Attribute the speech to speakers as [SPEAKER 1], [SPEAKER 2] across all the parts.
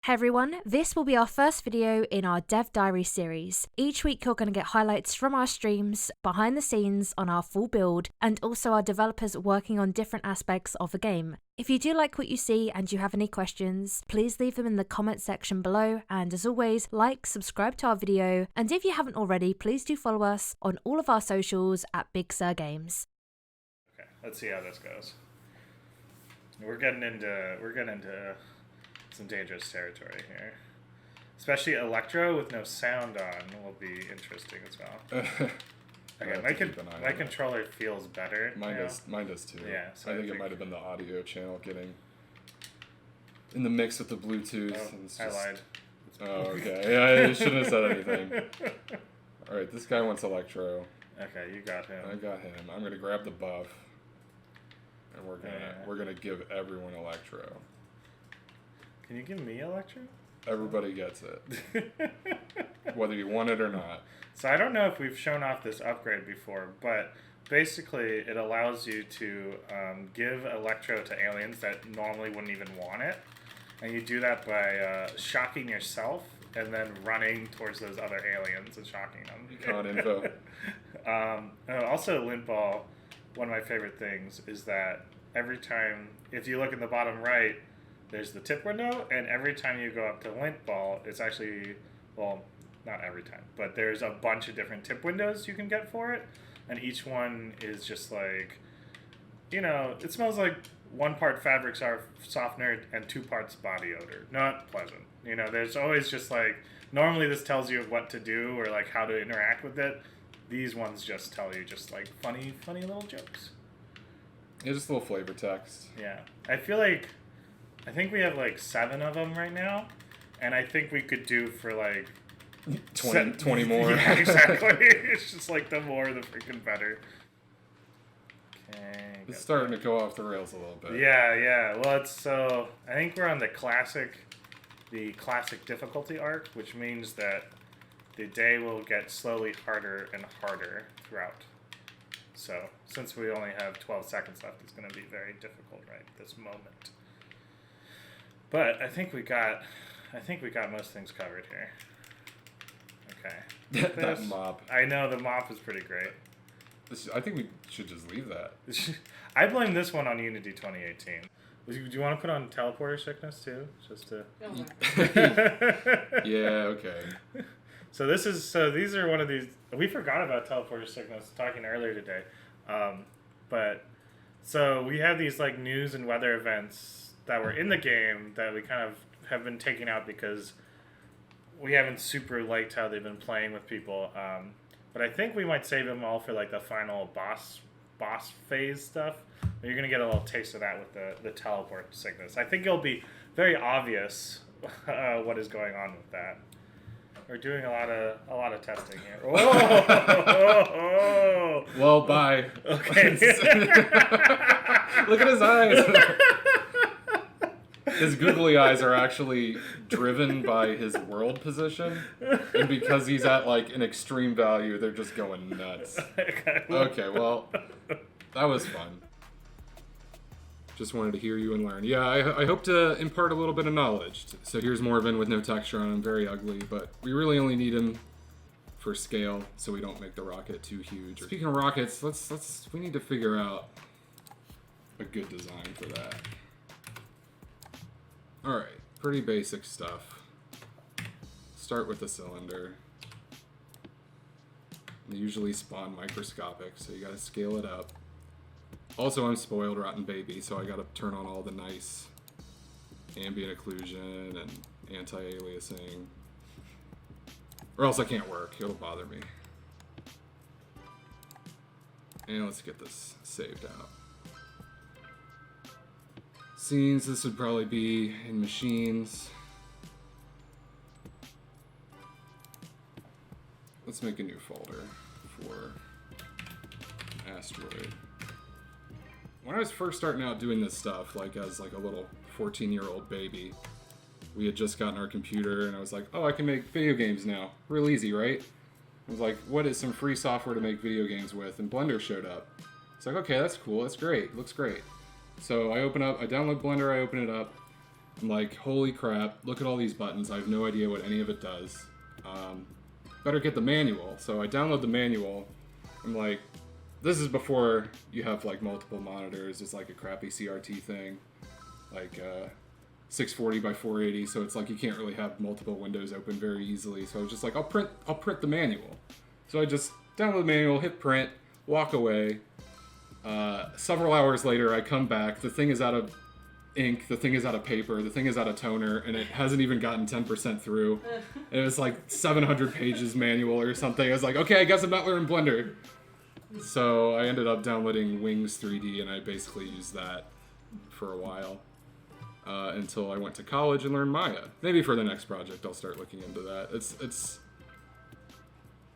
[SPEAKER 1] Hey everyone, this will be our first video in our Dev Diary series. Each week you're going to get highlights from our streams, behind the scenes on our full build, and also our developers working on different aspects of the game. If you do like what you see and you have any questions, please leave them in the comment section below, and as always, like, subscribe to our video, and if you haven't already, please do follow us on all of our socials at Big Sur Games.
[SPEAKER 2] Okay, let's see how this goes. We're getting into some dangerous territory here. Especially Electro with no sound on will be interesting as well. Okay, my controller feels better.
[SPEAKER 3] Mine does too.
[SPEAKER 2] Yeah, so
[SPEAKER 3] I think it might have been the audio channel getting in the mix with the Bluetooth.
[SPEAKER 2] Oh,
[SPEAKER 3] and it's
[SPEAKER 2] I
[SPEAKER 3] just,
[SPEAKER 2] lied.
[SPEAKER 3] Oh, okay. Yeah, I shouldn't have said anything. All right, this guy wants Electro.
[SPEAKER 2] Okay, you got him.
[SPEAKER 3] I got him. I'm gonna grab the buff, and we're gonna give everyone Electro.
[SPEAKER 2] Can you give me Electro?
[SPEAKER 3] Everybody gets it, whether you want it or not.
[SPEAKER 2] So I don't know if we've shown off this upgrade before, but basically it allows you to give Electro to aliens that normally wouldn't even want it. And you do that by shocking yourself and then running towards those other aliens and shocking them.
[SPEAKER 3] Con info.
[SPEAKER 2] Also, Lint Ball, one of my favorite things is that every time, if you look in the bottom right, there's the tip window, and every time you go up to Lint Ball, it's actually, well, not every time, but there's a bunch of different tip windows you can get for it, and each one is just like, you know, it smells like 1 part fabric softener and 2 parts body odor. Not pleasant. You know, there's always just like, normally this tells you what to do or like how to interact with it. These ones just tell you just like funny little jokes.
[SPEAKER 3] Yeah, just a little flavor text.
[SPEAKER 2] Yeah. I think we have like 7 of them right now, and I think we could do for like
[SPEAKER 3] 20 more.
[SPEAKER 2] Yeah, exactly. It's just like the more the freaking better. Okay.
[SPEAKER 3] It's starting to go off the rails a little bit.
[SPEAKER 2] Yeah. Well, I think we're on the classic difficulty arc, which means that the day will get slowly harder and harder throughout. So, since we only have 12 seconds left, it's going to be very difficult right at this moment. But I think we got most things covered here. Okay.
[SPEAKER 3] That mop.
[SPEAKER 2] I know, the mop is pretty great.
[SPEAKER 3] I think we should just leave that.
[SPEAKER 2] I blame this one on Unity 2018. Do you want to put on teleporter sickness too? Just to.
[SPEAKER 3] Yeah. Okay.
[SPEAKER 2] So these are one of these. We forgot about teleporter sickness talking earlier today, but so we have these like news and weather events that were in the game that we kind of have been taking out because we haven't super liked how they've been playing with people. But I think we might save them all for like the final boss phase stuff. You're gonna get a little taste of that with the teleport sickness. I think it'll be very obvious what is going on with that. We're doing a lot of testing here. Oh!
[SPEAKER 3] Well, bye.
[SPEAKER 2] Okay.
[SPEAKER 3] Look at his eyes. His googly eyes are actually driven by his world position, and because he's at like an extreme value, they're just going nuts. Okay, well, that was fun. Just wanted to hear you and learn. Yeah, I hope to impart a little bit of knowledge. So here's Morven with no texture on him, very ugly, but we really only need him for scale, so we don't make the rocket too huge. Speaking of rockets, we need to figure out a good design for that. All right, pretty basic stuff. Start with the cylinder. They usually spawn microscopic, so you gotta scale it up. Also, I'm spoiled rotten baby, so I gotta turn on all the nice ambient occlusion and anti-aliasing. Or else I can't work, it'll bother me. And let's get this saved out. Scenes, this would probably be in machines. Let's make a new folder for asteroid. When I was first starting out doing this stuff, like as like a little 14-year-old baby, we had just gotten our computer and I was like, oh, I can make video games now. Real easy, right? I was like, what is some free software to make video games with? And Blender showed up. It's like, okay, that's cool, that's great, looks great. So I download Blender, I open it up, I'm like, holy crap, look at all these buttons. I have no idea what any of it does. Better get the manual. So I download the manual. I'm like, this is before you have like multiple monitors. It's like a crappy CRT thing, like 640 by 480. So it's like you can't really have multiple windows open very easily. So I was just like, I'll print the manual. So I just download the manual, hit print, walk away. Several hours later, I come back. The thing is out of ink, the thing is out of paper, the thing is out of toner, and it hasn't even gotten 10% through. It was like 700 pages manual or something. I was like, okay, I guess I'm not learning Blender. So I ended up downloading Wings 3D, and I basically used that for a while until I went to college and learned Maya. Maybe for the next project, I'll start looking into that.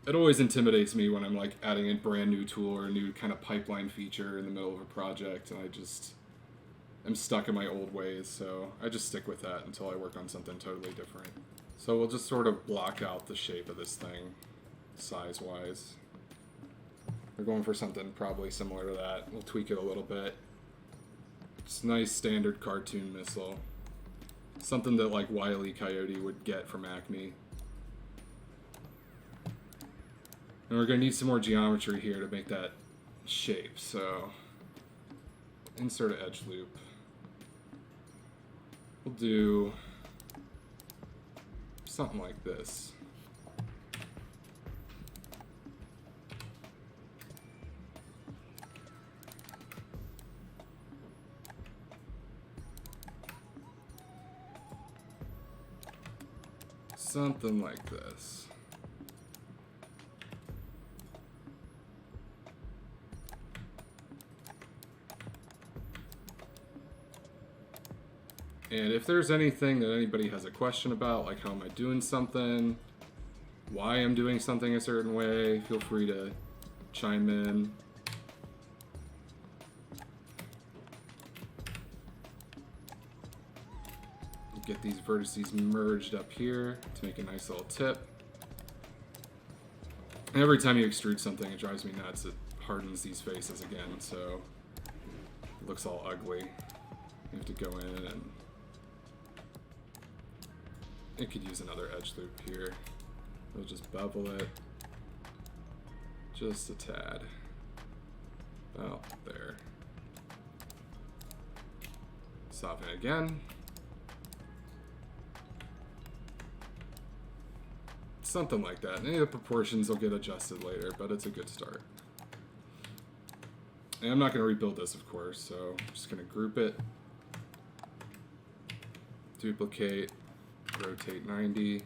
[SPEAKER 3] It always intimidates me when I'm like adding a brand new tool or a new kind of pipeline feature in the middle of a project, and I'm stuck in my old ways, so I just stick with that until I work on something totally different. So we'll just sort of block out the shape of this thing, size-wise. We're going for something probably similar to that. We'll tweak it a little bit. It's a nice standard cartoon missile. Something that like Wile E. Coyote would get from Acme. And we're going to need some more geometry here to make that shape, so insert an edge loop. We'll do something like this. Something like this. And if there's anything that anybody has a question about, like how am I doing something, why I'm doing something a certain way, feel free to chime in. Get these vertices merged up here to make a nice little tip. And every time you extrude something, it drives me nuts. It hardens these faces again, so it looks all ugly. You have to go in and it could use another edge loop here. We'll just bevel it just a tad. About there. Soften it again. Something like that. Any of the proportions will get adjusted later, but it's a good start. And I'm not going to rebuild this, of course, so I'm just going to group it, duplicate, rotate 90,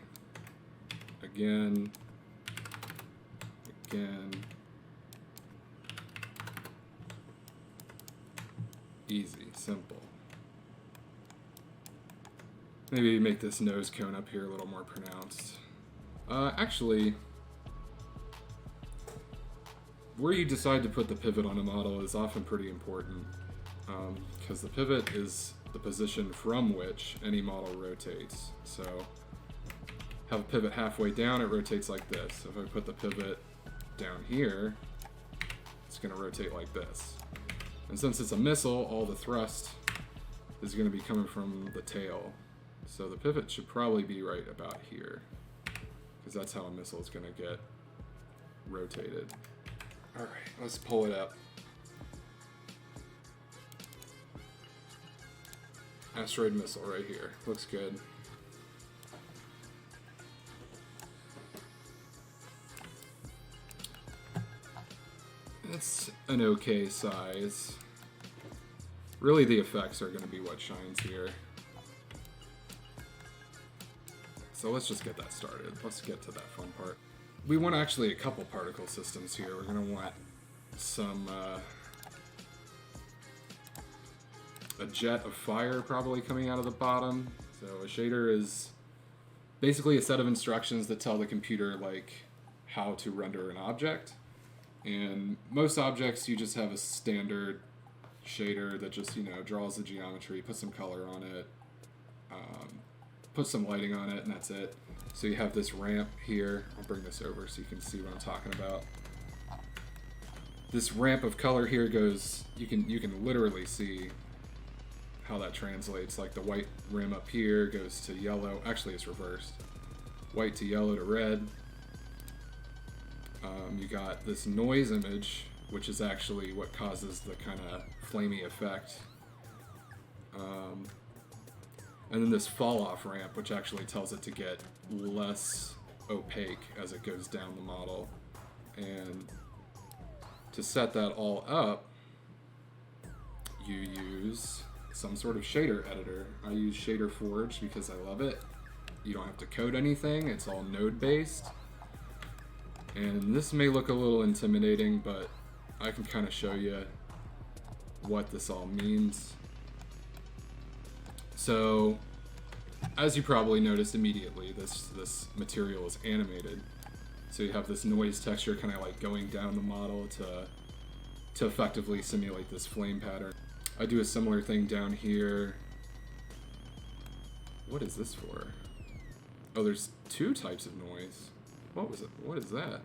[SPEAKER 3] again, easy, simple. Maybe make this nose cone up here a little more pronounced. Actually, where you decide to put the pivot on a model is often pretty important, because the pivot is the position from which any model rotates. So, have a pivot halfway down, it rotates like this. If I put the pivot down here, it's going to rotate like this. And since it's a missile, all the thrust is going to be coming from the tail. So the pivot should probably be right about here, because that's how a missile is going to get rotated. Alright, let's pull it up. Asteroid missile right here. Looks good. It's an okay size. Really, the effects are going to be what shines here. So let's just get that started. Let's get to that fun part. We want actually a couple particle systems here. We're going to want some a jet of fire probably coming out of the bottom. So a shader is basically a set of instructions that tell the computer like how to render an object. And most objects you just have a standard shader that just, you know, draws the geometry, puts some color on it, put some lighting on it, and that's it. So you have this ramp here. I'll bring this over so you can see what I'm talking about. This ramp of color here goes, you can literally see how that translates. Like the white rim up here goes to yellow. Actually, it's reversed. White to yellow to red. You got this noise image, which is actually what causes the kind of flamey effect. And then this fall off ramp, which actually tells it to get less opaque as it goes down the model. And to set that all up, you use some sort of shader editor. I use Shader Forge because I love it. You don't have to code anything, it's all node based. And this may look a little intimidating, but I can kind of show you what this all means. So, as you probably noticed immediately, this material is animated. So you have this noise texture kind of like going down the model to effectively simulate this flame pattern. I do a similar thing down here. What is this for? Oh, there's two types of noise. What was it? What is that?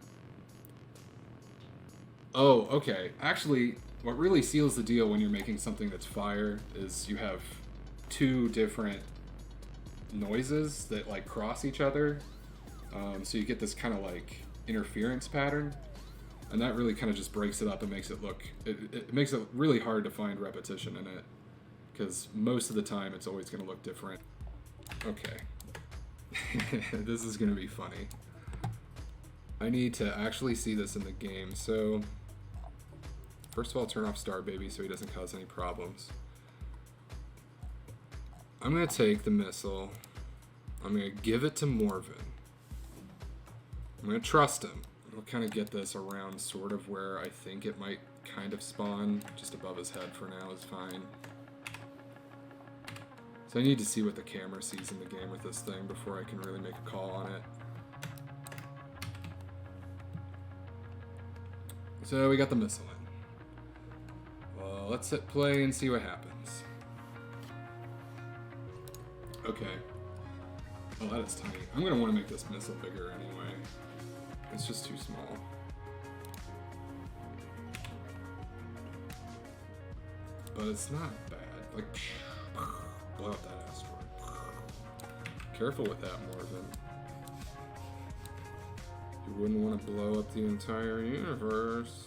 [SPEAKER 3] Oh, okay. Actually, what really seals the deal when you're making something that's fire is you have two different noises that like cross each other. So you get this kind of like interference pattern, and that really kind of just breaks it up and makes it look, it makes it really hard to find repetition in it, because most of the time it's always going to look different. Okay. This is going to be funny. I need to actually see this in the game, so first of all, turn off Star Baby so he doesn't cause any problems. I'm going to take the missile, I'm going to give it to Morven. I'm going to trust him. We'll kind of get this around sort of where I think it might kind of spawn. Just above his head for now is fine. So I need to see what the camera sees in the game with this thing before I can really make a call on it. So we got the missile in. Well, let's hit play and see what happens. Okay. Oh, that is tiny. I'm going to want to make this missile bigger anyway. It's just too small. But it's not bad. Like, blow up that asteroid. Careful with that, Morven. You wouldn't want to blow up the entire universe.